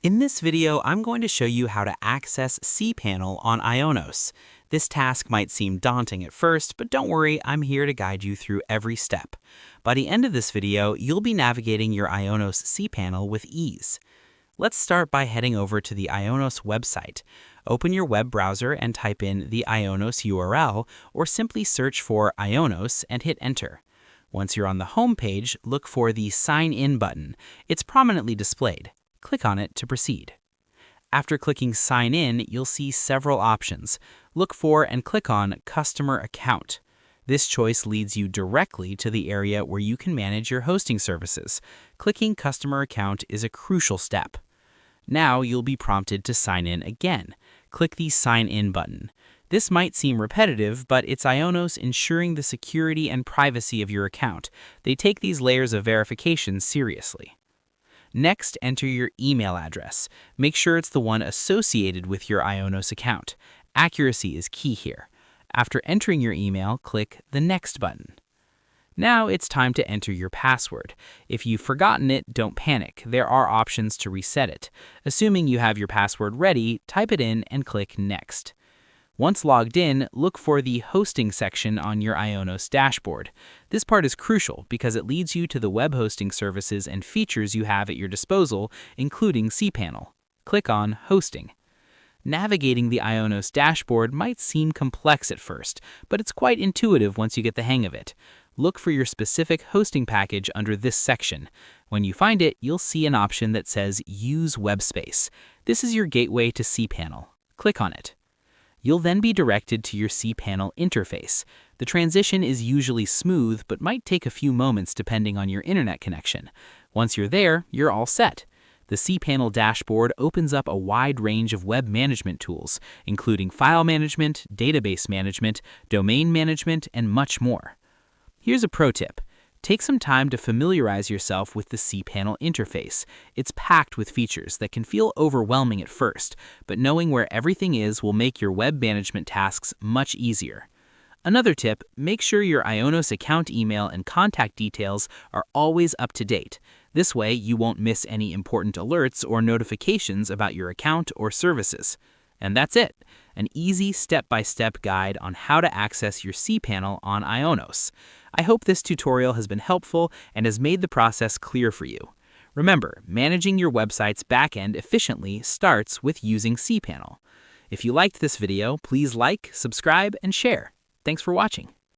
In this video, I'm going to show you how to access Cpanel on IonosE. This task might seem daunting at first, but don't worry, I'm here to guide you through every step. By the end of this video, you'll be navigating your IonosE Cpanel with ease. Let's start by heading over to the IonosE website. Open your web browser and type in the IonosE URL, or simply search for IonosE and hit enter. Once you're on the home page, look for the Sign In button. It's prominently displayed. Click on it to proceed. After clicking Sign In, you'll see several options. Look for and click on Customer Account. This choice leads you directly to the area where you can manage your hosting services. Clicking Customer Account is a crucial step. Now you'll be prompted to sign in again. Click the Sign In button. This might seem repetitive, but it's IonosE ensuring the security and privacy of your account. They take these layers of verification seriously. Next, enter your email address. Make sure it's the one associated with your IonosE account. Accuracy is key here. After entering your email, click the Next button. Now it's time to enter your password. If you've forgotten it, don't panic. There are options to reset it. Assuming you have your password ready, type it in and click Next. Once logged in, look for the Hosting section on your IonosE dashboard. This part is crucial because it leads you to the web hosting services and features you have at your disposal, including Cpanel. Click on Hosting. Navigating the IonosE dashboard might seem complex at first, but it's quite intuitive once you get the hang of it. Look for your specific hosting package under this section. When you find it, you'll see an option that says Use Web Space. This is your gateway to Cpanel. Click on it. You'll then be directed to your Cpanel interface. The transition is usually smooth, but might take a few moments depending on your internet connection. Once you're there, you're all set. The Cpanel dashboard opens up a wide range of web management tools, including file management, database management, domain management, and much more. Here's a pro tip. Take some time to familiarize yourself with the Cpanel interface. It's packed with features that can feel overwhelming at first, but knowing where everything is will make your web management tasks much easier. Another tip, make sure your IonosE account email and contact details are always up to date. This way, you won't miss any important alerts or notifications about your account or services. And that's it, an easy step-by-step guide on how to access your Cpanel on IonosE. I hope this tutorial has been helpful and has made the process clear for you. Remember, managing your website's backend efficiently starts with using Cpanel. If you liked this video, please like, subscribe, and share. Thanks for watching.